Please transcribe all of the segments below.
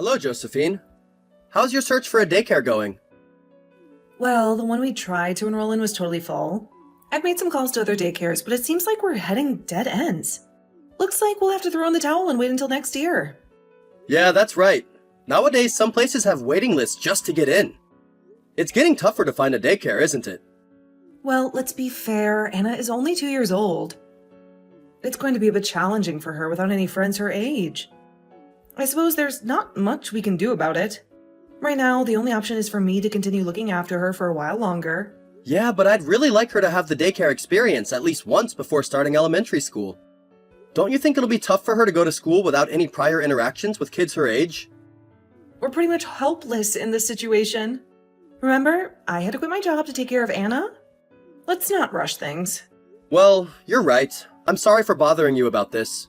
Hello, Josephine. How's your search for a daycare going? Well, the one we tried to enroll in was totally full. I've made some calls to other daycares, but it seems like we're heading dead ends. Looks like we'll have to throw in the towel and wait until next year. Yeah, that's right. Nowadays, some places have waiting lists just to get in. It's getting tougher to find a daycare, isn't it? Well, let's be fair, Anna is only 2 years old. It's going to be a bit challenging for her without any friends her age. I suppose there's not much we can do about it. Right now, the only option is for me to continue looking after her for a while longer. Yeah, but I'd really like her to have the daycare experience at least once before starting elementary school. Don't you think it'll be tough for her to go to school without any prior interactions with kids her age? We're pretty much helpless in this situation. Remember, I had to quit my job to take care of Anna? Let's not rush things. Well, you're right. I'm sorry for bothering you about this.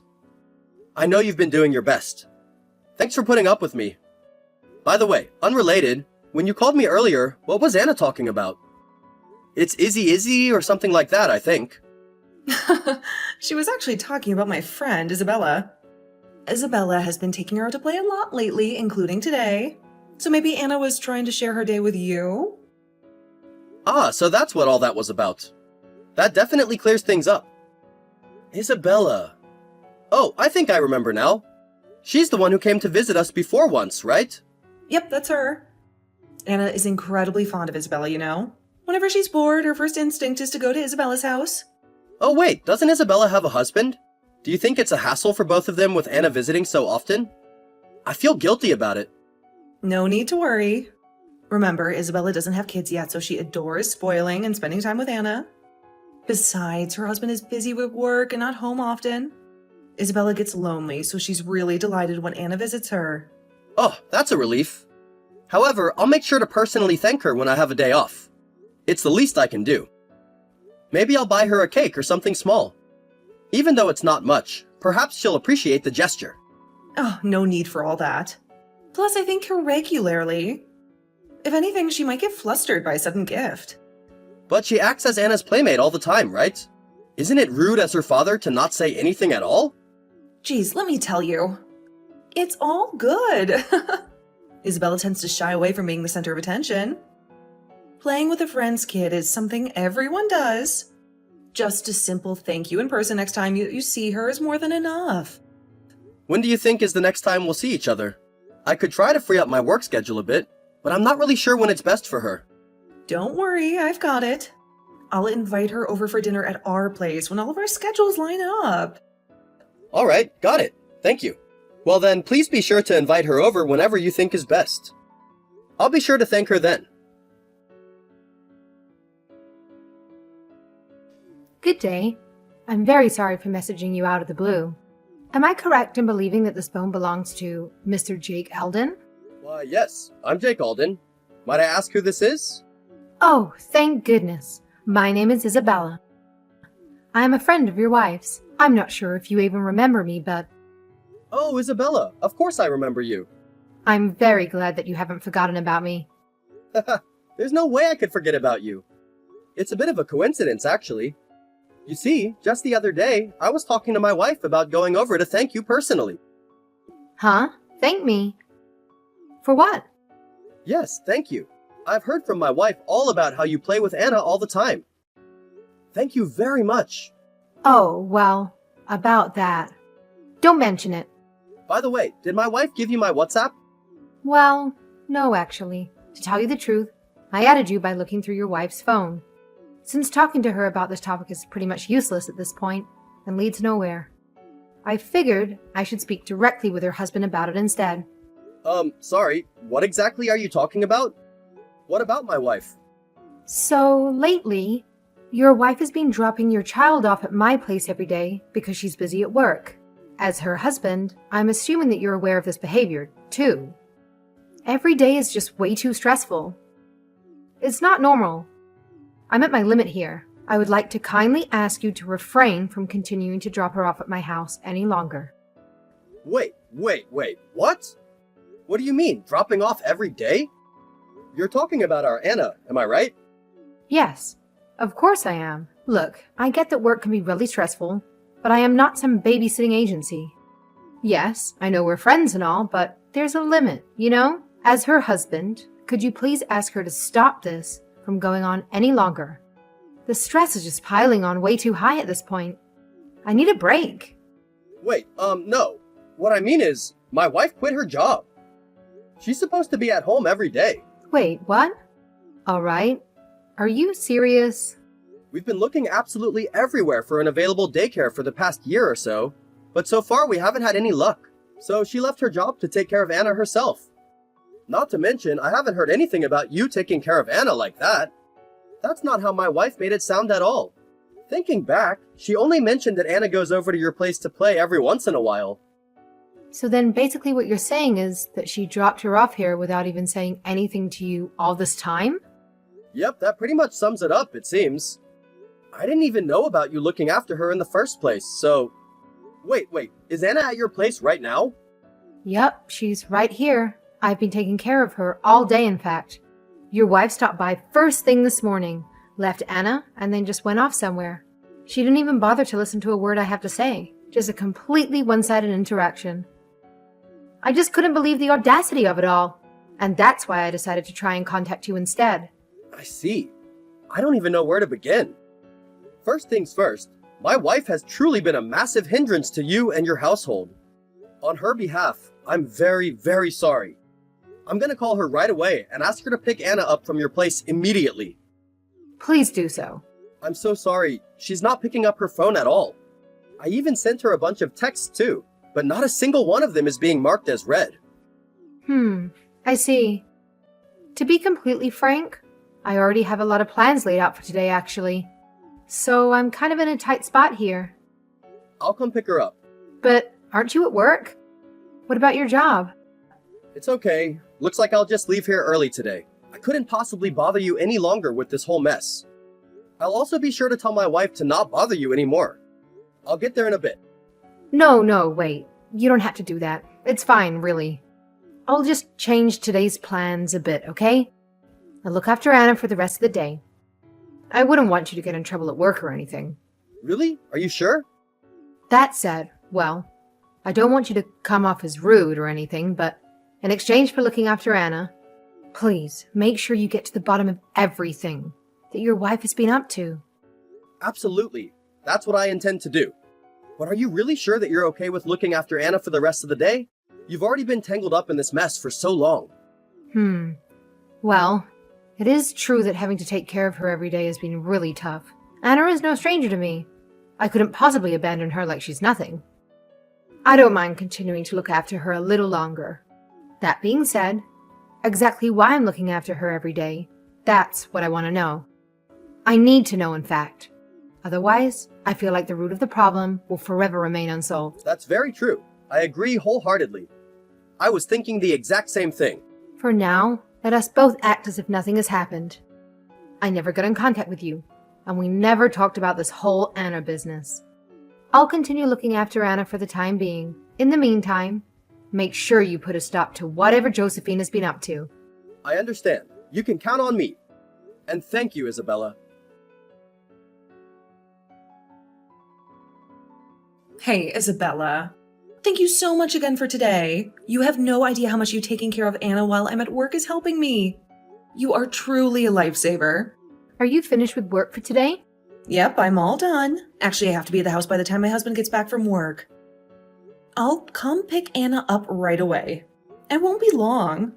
I know you've been doing your best. Thanks for putting up with me. By the way, unrelated, when you called me earlier, what was Anna talking about? It's Izzy or something like that, I think. She was actually talking about my friend, Isabella. Isabella has been taking her out to play a lot lately, including today. So maybe Anna was trying to share her day with you? Ah, so that's what all that was about. That definitely clears things up. Isabella. Oh, I think I remember now. She's the one who came to visit us before once, right? Yep, that's her. Anna is incredibly fond of Isabella, you know. Whenever she's bored, her first instinct is to go to Isabella's house. Oh wait, doesn't Isabella have a husband? Do you think it's a hassle for both of them with Anna visiting so often? I feel guilty about it. No need to worry. Remember, Isabella doesn't have kids yet, so she adores spoiling and spending time with Anna. Besides, her husband is busy with work and not home often. Isabella gets lonely, so she's really delighted when Anna visits her. Oh, that's a relief. However, I'll make sure to personally thank her when I have a day off. It's the least I can do. Maybe I'll buy her a cake or something small. Even though it's not much, perhaps she'll appreciate the gesture. Oh, no need for all that. Plus, I thank her regularly. If anything, she might get flustered by a sudden gift. But she acts as Anna's playmate all the time, right? Isn't it rude as her father to not say anything at all? Geez, let me tell you. It's all good. Isabella tends to shy away from being the center of attention. Playing with a friend's kid is something everyone does. Just a simple thank you in person next time you see her is more than enough. When do you think is the next time we'll see each other? I could try to free up my work schedule a bit, but I'm not really sure when it's best for her. Don't worry, I've got it. I'll invite her over for dinner at our place when all of our schedules line up. Alright, got it. Thank you. Well then, please be sure to invite her over whenever you think is best. I'll be sure to thank her then. Good day. I'm very sorry for messaging you out of the blue. Am I correct in believing that this phone belongs to Mr. Jake Alden? Why, yes, I'm Jake Alden. Might I ask who this is? Oh, thank goodness. My name is Isabella. I am a friend of your wife's. I'm not sure if you even remember me, but Oh, Isabella, of course I remember you. I'm very glad that you haven't forgotten about me. There's no way I could forget about you. It's a bit of a coincidence, actually. You see, just the other day, I was talking to my wife about going over to thank you personally. Huh? Thank me? For what? Yes, thank you. I've heard from my wife all about how you play with Anna all the time. Thank you very much. Oh, well, about that. Don't mention it. By the way, did my wife give you my WhatsApp? Well, no, actually. To tell you the truth, I added you by looking through your wife's phone. Since talking to her about this topic is pretty much useless at this point and leads nowhere, I figured I should speak directly with her husband about it instead. Sorry, what exactly are you talking about? What about my wife? So, lately, your wife has been dropping your child off at my place every day because she's busy at work. As her husband, I'm assuming that you're aware of this behavior, too. Every day is just way too stressful. It's not normal. I'm at my limit here. I would like to kindly ask you to refrain from continuing to drop her off at my house any longer. Wait, what? What do you mean, dropping off every day? You're talking about our Anna, am I right? Yes, of course I am. Look, I get that work can be really stressful, but I am not some babysitting agency. Yes, I know we're friends and all, but there's a limit, you know? As her husband, could you please ask her to stop this from going on any longer? The stress is just piling on way too high at this point. I need a break. Wait, no. What I mean is, my wife quit her job. She's supposed to be at home every day. Wait, what? All right. Are you serious? We've been looking absolutely everywhere for an available daycare for the past year or so, but so far we haven't had any luck. So she left her job to take care of Anna herself. Not to mention, I haven't heard anything about you taking care of Anna like that. That's not how my wife made it sound at all. Thinking back, she only mentioned that Anna goes over to your place to play every once in a while. So then basically what you're saying is that she dropped her off here without even saying anything to you all this time? Yep, that pretty much sums it up, it seems. I didn't even know about you looking after her in the first place, so... Wait, is Anna at your place right now? Yep, she's right here. I've been taking care of her all day, in fact. Your wife stopped by first thing this morning, left Anna, and then just went off somewhere. She didn't even bother to listen to a word I have to say. Just a completely one-sided interaction. I just couldn't believe the audacity of it all. And that's why I decided to try and contact you instead. I see. I don't even know where to begin. First things first, my wife has truly been a massive hindrance to you and your household. On her behalf, I'm very, very sorry. I'm gonna call her right away and ask her to pick Anna up from your place immediately. Please do so. I'm so sorry, she's not picking up her phone at all. I even sent her a bunch of texts too, but not a single one of them is being marked as read. I see. To be completely frank, I already have a lot of plans laid out for today, actually. So I'm kind of in a tight spot here. I'll come pick her up. But aren't you at work? What about your job? It's okay. Looks like I'll just leave here early today. I couldn't possibly bother you any longer with this whole mess. I'll also be sure to tell my wife to not bother you anymore. I'll get there in a bit. No, wait. You don't have to do that. It's fine, really. I'll just change today's plans a bit, okay? I'll look after Anna for the rest of the day. I wouldn't want you to get in trouble at work or anything. Really? Are you sure? That said, well, I don't want you to come off as rude or anything, but in exchange for looking after Anna, please make sure you get to the bottom of everything that your wife has been up to. Absolutely. That's what I intend to do. But are you really sure that you're okay with looking after Anna for the rest of the day? You've already been tangled up in this mess for so long. Well, it is true that having to take care of her every day has been really tough. Anna is no stranger to me. I couldn't possibly abandon her like she's nothing. I don't mind continuing to look after her a little longer. That being said, exactly why I'm looking after her every day, that's what I want to know. I need to know, in fact. Otherwise, I feel like the root of the problem will forever remain unsolved. That's very true. I agree wholeheartedly. I was thinking the exact same thing. For now, let us both act as if nothing has happened. I never got in contact with you, and we never talked about this whole Anna business. I'll continue looking after Anna for the time being. In the meantime, make sure you put a stop to whatever Josephine has been up to. I understand. You can count on me. And thank you, Isabella. Hey, Isabella. Thank you so much again for today. You have no idea how much you taking care of Anna while I'm at work is helping me. You are truly a lifesaver. Are you finished with work for today? Yep, I'm all done. Actually, I have to be at the house by the time my husband gets back from work. I'll come pick Anna up right away. It won't be long.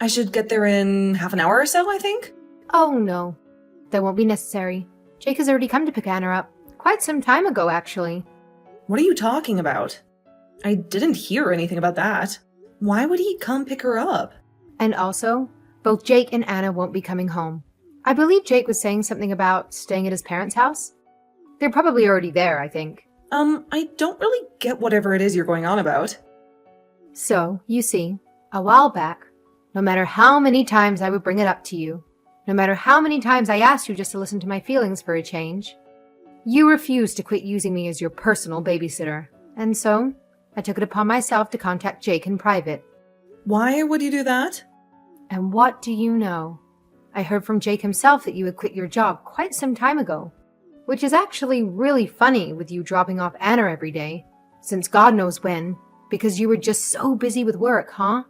I should get there in half an hour or so, I think. Oh, no. That won't be necessary. Jake has already come to pick Anna up. Quite some time ago, actually. What are you talking about? I didn't hear anything about that. Why would he come pick her up? And also, both Jake and Anna won't be coming home. I believe Jake was saying something about staying at his parents' house. They're probably already there, I think. I don't really get whatever it is you're going on about. So, you see, a while back, no matter how many times I would bring it up to you, no matter how many times I asked you just to listen to my feelings for a change, you refused to quit using me as your personal babysitter. And so, I took it upon myself to contact Jake in private. Why would you do that? And what do you know? I heard from Jake himself that you had quit your job quite some time ago, which is actually really funny with you dropping off Anna every day, since God knows when, Because you were just so busy with work, huh?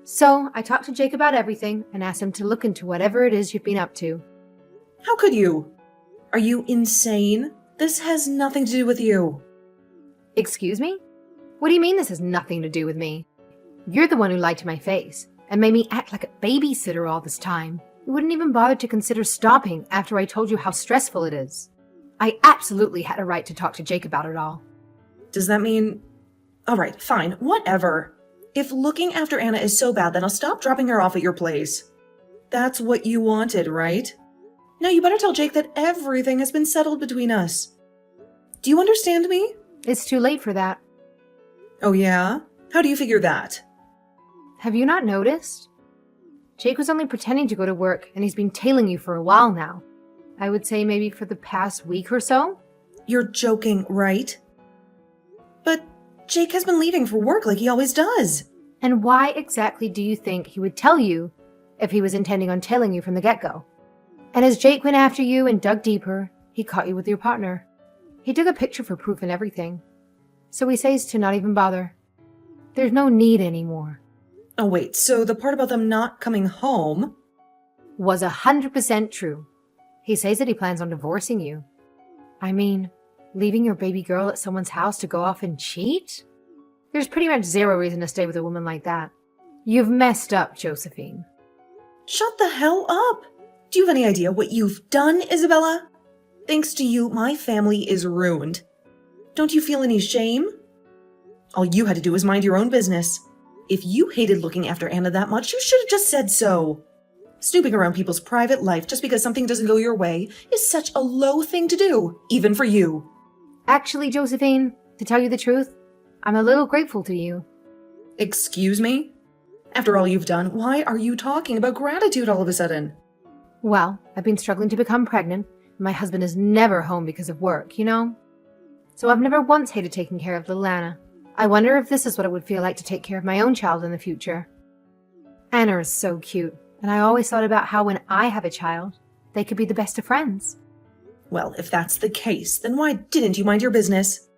So I talked to Jake about everything and asked him to look into whatever it is you've been up to. How could you? Are you insane? This has nothing to do with you. Excuse me? What do you mean this has nothing to do with me? You're the one who lied to my face and made me act like a babysitter all this time. You wouldn't even bother to consider stopping after I told you how stressful it is. I absolutely had a right to talk to Jake about it all. Does that mean... Alright, fine, whatever. If looking after Anna is so bad, then I'll stop dropping her off at your place. That's what you wanted, right? Now you better tell Jake that everything has been settled between us. Do you understand me? It's too late for that. Oh yeah? How do you figure that? Have you not noticed? Jake was only pretending to go to work, and he's been tailing you for a while now. I would say maybe for the past week or so. You're joking, right? But Jake has been leaving for work like he always does. And why exactly do you think he would tell you if he was intending on tailing you from the get-go? And as Jake went after you and dug deeper, he caught you with your partner. He took a picture for proof and everything. So he says to not even bother. There's no need anymore. Oh wait, so the part about them not coming home... Was 100% true. He says that he plans on divorcing you. I mean, leaving your baby girl at someone's house to go off and cheat? There's pretty much zero reason to stay with a woman like that. You've messed up, Josephine. Shut the hell up! Do you have any idea what you've done, Isabella? Thanks to you, my family is ruined. Don't you feel any shame? All you had to do was mind your own business. If you hated looking after Anna that much, you should have just said so. Snooping around people's private life just because something doesn't go your way is such a low thing to do, even for you. Actually, Josephine, to tell you the truth, I'm a little grateful to you. Excuse me? After all you've done, why are you talking about gratitude all of a sudden? Well, I've been struggling to become pregnant, and my husband is never home because of work, you know? So I've never once hated taking care of little Anna. I wonder if this is what it would feel like to take care of my own child in the future. Anna is so cute, and I always thought about how when I have a child, they could be the best of friends. Well, if that's the case, then why didn't you mind your business?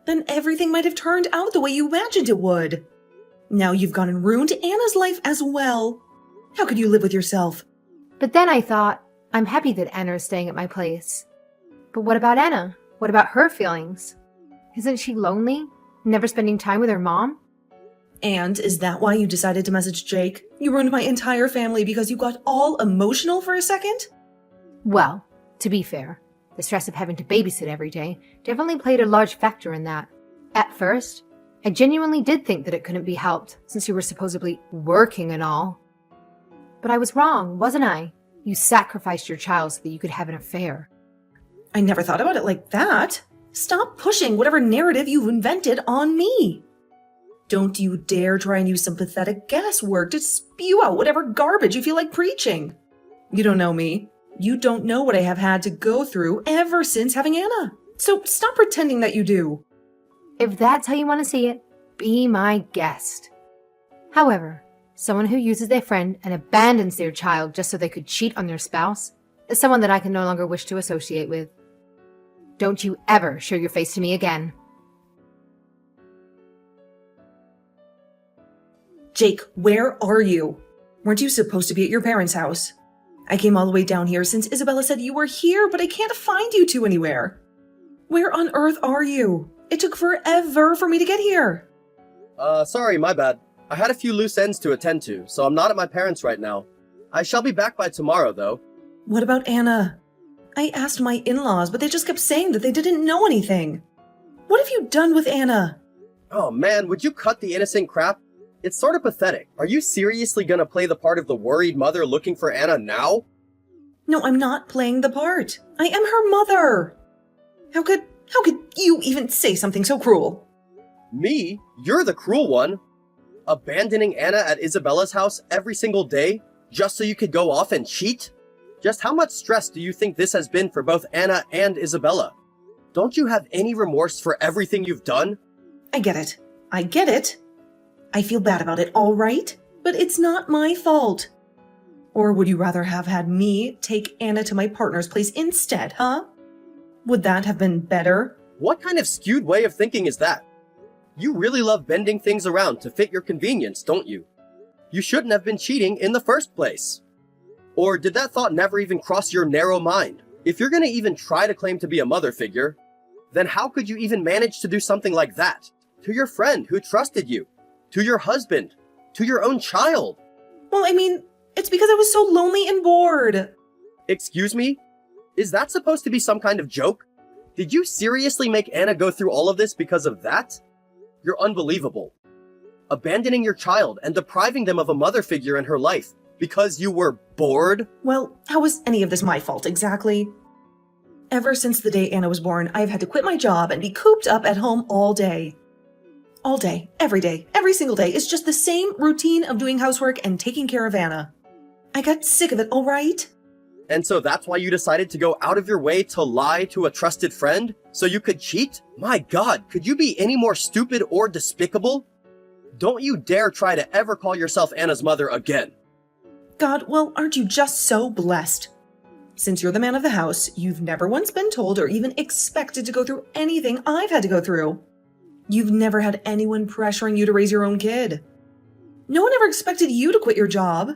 Then everything might have turned out the way you imagined it would. Now you've gone and ruined Anna's life as well. How could you live with yourself? But then I thought, I'm happy that Anna is staying at my place. But what about Anna? What about her feelings? Isn't she lonely? Never spending time with her mom? And is that why you decided to message Jake? You ruined my entire family because you got all emotional for a second? Well, to be fair, the stress of having to babysit every day definitely played a large factor in that. At first, I genuinely did think that it couldn't be helped since you were supposedly working and all. But I was wrong, wasn't I? You sacrificed your child so that you could have an affair. I never thought about it like that. Stop pushing whatever narrative you've invented on me. Don't you dare try and use some pathetic guesswork to spew out whatever garbage you feel like preaching. You don't know me. You don't know what I have had to go through ever since having Anna. So stop pretending that you do. If that's how you want to see it, be my guest. However, someone who uses their friend and abandons their child just so they could cheat on their spouse is someone that I can no longer wish to associate with. Don't you ever show your face to me again. Jake, where are you? Weren't you supposed to be at your parents' house? I came all the way down here since Isabella said you were here, but I can't find you two anywhere. Where on earth are you? It took forever for me to get here. Sorry, my bad. I had a few loose ends to attend to, so I'm not at my parents' right now. I shall be back by tomorrow, though. What about Anna? I asked my in-laws, but they just kept saying that they didn't know anything. What have you done with Anna? Oh man, would you cut the innocent crap? It's sort of pathetic. Are you seriously gonna play the part of the worried mother looking for Anna now? No, I'm not playing the part. I am her mother. How could you even say something so cruel? Me? You're the cruel one. Abandoning Anna at Isabella's house every single day just so you could go off and cheat? Just how much stress do you think this has been for both Anna and Isabella? Don't you have any remorse for everything you've done? I get it. I feel bad about it, all right? But it's not my fault. Or would you rather have had me take Anna to my partner's place instead, huh? Would that have been better? What kind of skewed way of thinking is that? You really love bending things around to fit your convenience, don't you? You shouldn't have been cheating in the first place. Or did that thought never even cross your narrow mind? If you're gonna even try to claim to be a mother figure, then how could you even manage to do something like that? To your friend who trusted you, to your husband, to your own child. Well, I mean, it's because I was so lonely and bored. Excuse me? Is that supposed to be some kind of joke? Did you seriously make Anna go through all of this because of that? You're unbelievable. Abandoning your child and depriving them of a mother figure in her life because you were bored? Well, how was any of this my fault exactly? Ever since the day Anna was born, I've had to quit my job and be cooped up at home all day. All day, every single day. It's just the same routine of doing housework and taking care of Anna. I got sick of it, all right? And so that's why you decided to go out of your way to lie to a trusted friend? So you could cheat? My God, could you be any more stupid or despicable? Don't you dare try to ever call yourself Anna's mother again. God, well, aren't you just so blessed? Since you're the man of the house, you've never once been told or even expected to go through anything I've had to go through. You've never had anyone pressuring you to raise your own kid. No one ever expected you to quit your job.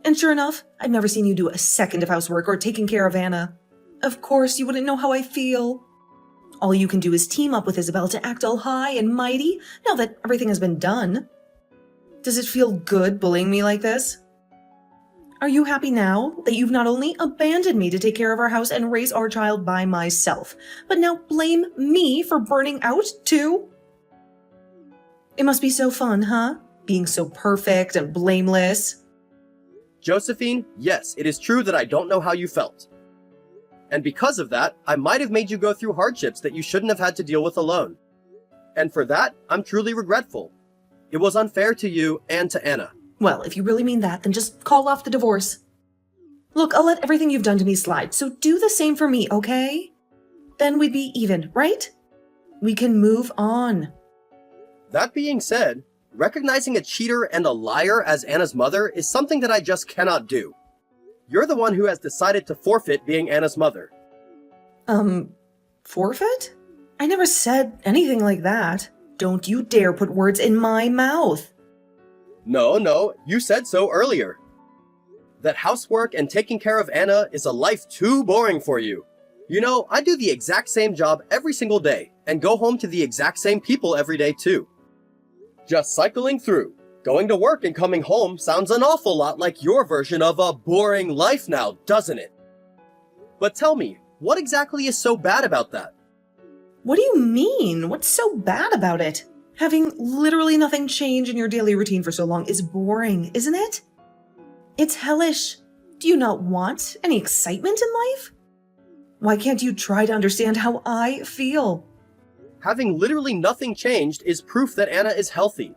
And sure enough, I've never seen you do a second of housework or taking care of Anna. Of course, you wouldn't know how I feel. All you can do is team up with Isabel to act all high and mighty now that everything has been done. Does it feel good bullying me like this? Are you happy now that you've not only abandoned me to take care of our house and raise our child by myself, but now blame me for burning out too? It must be so fun, huh? Being so perfect and blameless. Josephine, yes, it is true that I don't know how you felt. And because of that, I might have made you go through hardships that you shouldn't have had to deal with alone. And for that, I'm truly regretful. It was unfair to you and to Anna. Well, if you really mean that, then just call off the divorce. Look, I'll let everything you've done to me slide, so do the same for me, okay? Then we'd be even, right? We can move on. That being said, recognizing a cheater and a liar as Anna's mother is something that I just cannot do. You're the one who has decided to forfeit being Anna's mother. Forfeit? I never said anything like that. Don't you dare put words in my mouth. No, you said so earlier. That housework and taking care of Anna is a life too boring for you. You know, I do the exact same job every single day and go home to the exact same people every day too. Just cycling through. Going to work and coming home sounds an awful lot like your version of a boring life now, doesn't it? But tell me, what exactly is so bad about that? What do you mean? What's so bad about it? Having literally nothing change in your daily routine for so long is boring, isn't it? It's hellish. Do you not want any excitement in life? Why can't you try to understand how I feel? Having literally nothing changed is proof that Anna is healthy.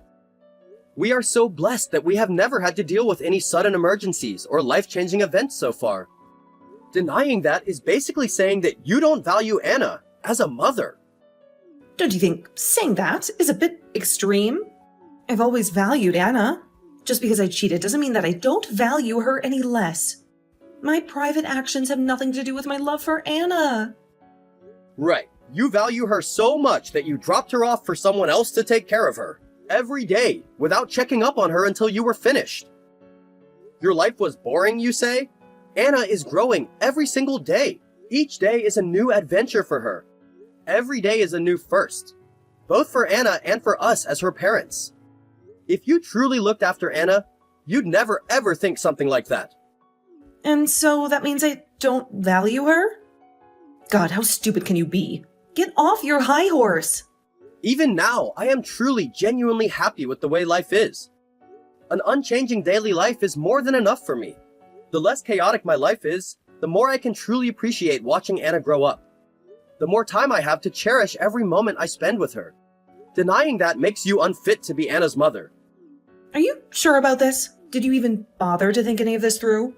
We are so blessed that we have never had to deal with any sudden emergencies or life-changing events so far. Denying that is basically saying that you don't value Anna as a mother. Don't you think saying that is a bit extreme? I've always valued Anna. Just because I cheated doesn't mean that I don't value her any less. My private actions have nothing to do with my love for Anna. Right. You value her so much that you dropped her off for someone else to take care of her every day without checking up on her until you were finished. Your life was boring, you say? Anna is growing every single day. Each day is a new adventure for her. Every day is a new first, both for Anna and for us as her parents. If you truly looked after Anna, you'd never ever think something like that. And so that means I don't value her? God, how stupid can you be? Get off your high horse! Even now, I am truly, genuinely happy with the way life is. An unchanging daily life is more than enough for me. The less chaotic my life is, the more I can truly appreciate watching Anna grow up. The more time I have to cherish every moment I spend with her. Denying that makes you unfit to be Anna's mother. Are you sure about this? Did you even bother to think any of this through?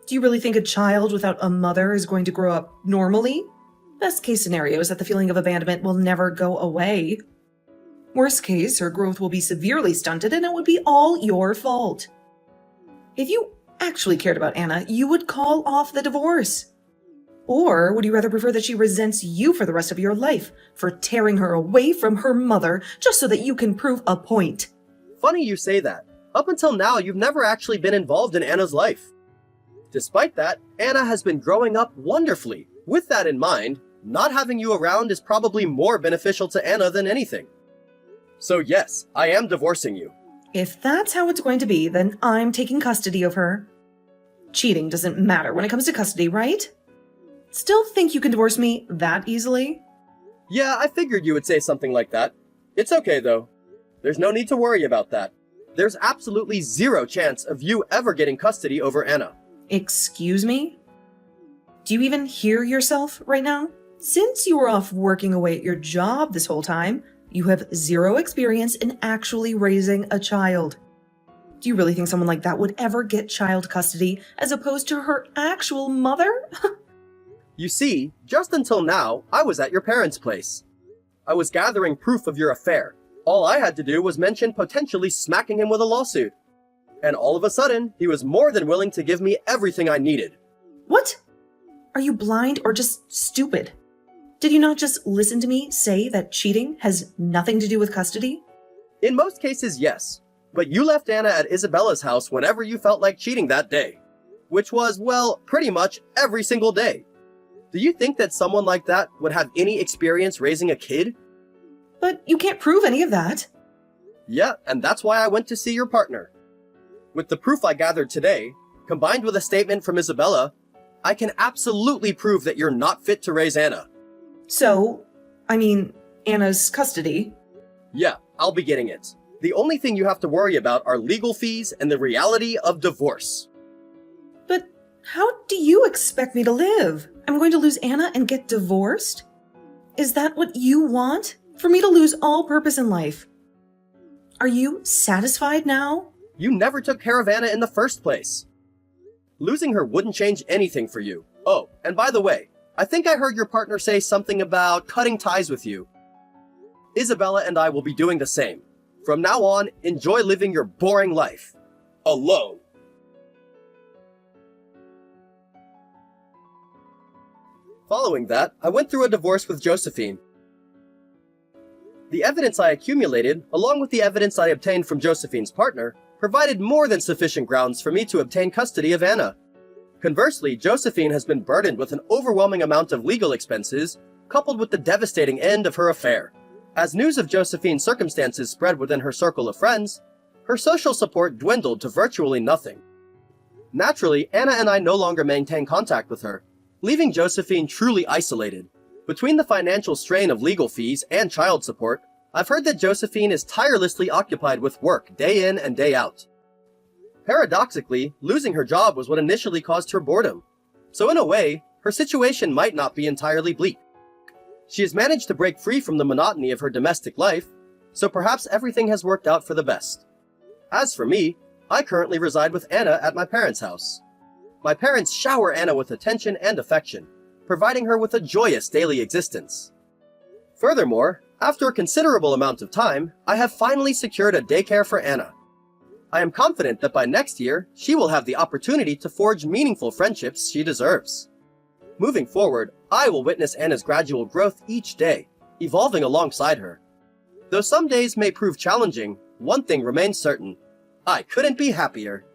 Do you really think a child without a mother is going to grow up normally? Best case scenario is that the feeling of abandonment will never go away. Worst case, her growth will be severely stunted and it would be all your fault. If you actually cared about Anna, you would call off the divorce. Or would you rather prefer that she resents you for the rest of your life for tearing her away from her mother just so that you can prove a point? Funny you say that. Up until now, you've never actually been involved in Anna's life. Despite that, Anna has been growing up wonderfully. With that in mind, not having you around is probably more beneficial to Anna than anything. So yes, I am divorcing you. If that's how it's going to be, then I'm taking custody of her. Cheating doesn't matter when it comes to custody, right? Still think you can divorce me that easily? Yeah, I figured you would say something like that. It's okay though. There's no need to worry about that. There's absolutely zero chance of you ever getting custody over Anna. Excuse me? Do you even hear yourself right now? Since you were off working away at your job this whole time, you have zero experience in actually raising a child. Do you really think someone like that would ever get child custody as opposed to her actual mother? You see, just until now, I was at your parents' place. I was gathering proof of your affair. All I had to do was mention potentially smacking him with a lawsuit. And all of a sudden, he was more than willing to give me everything I needed. What? Are you blind or just stupid? Did you not just listen to me say that cheating has nothing to do with custody? In most cases, yes. But you left Anna at Isabella's house whenever you felt like cheating that day. Which was, well, pretty much every single day. Do you think that someone like that would have any experience raising a kid? But you can't prove any of that. Yeah, and that's why I went to see your partner. With the proof I gathered today, combined with a statement from Isabella, I can absolutely prove that you're not fit to raise Anna. So, Anna's custody. Yeah, I'll be getting it. The only thing you have to worry about are legal fees and the reality of divorce. But how do you expect me to live? I'm going to lose Anna and get divorced? Is that what you want? For me to lose all purpose in life? Are you satisfied now? You never took care of Anna in the first place. Losing her wouldn't change anything for you. Oh, and by the way, I think I heard your partner say something about cutting ties with you. Isabella and I will be doing the same. From now on, enjoy living your boring life. Alone. Following that, I went through a divorce with Josephine. The evidence I accumulated, along with the evidence I obtained from Josephine's partner, provided more than sufficient grounds for me to obtain custody of Anna. Conversely, Josephine has been burdened with an overwhelming amount of legal expenses, coupled with the devastating end of her affair. As news of Josephine's circumstances spread within her circle of friends, her social support dwindled to virtually nothing. Naturally, Anna and I no longer maintain contact with her, leaving Josephine truly isolated. Between the financial strain of legal fees and child support, I've heard that Josephine is tirelessly occupied with work day in and day out. Paradoxically, losing her job was what initially caused her boredom. So in a way, her situation might not be entirely bleak. She has managed to break free from the monotony of her domestic life, so perhaps everything has worked out for the best. As for me, I currently reside with Anna at my parents' house. My parents shower Anna with attention and affection, providing her with a joyous daily existence. Furthermore, after a considerable amount of time, I have finally secured a daycare for Anna. I am confident that by next year, she will have the opportunity to forge meaningful friendships she deserves. Moving forward, I will witness Anna's gradual growth each day, evolving alongside her. Though some days may prove challenging, one thing remains certain. I couldn't be happier.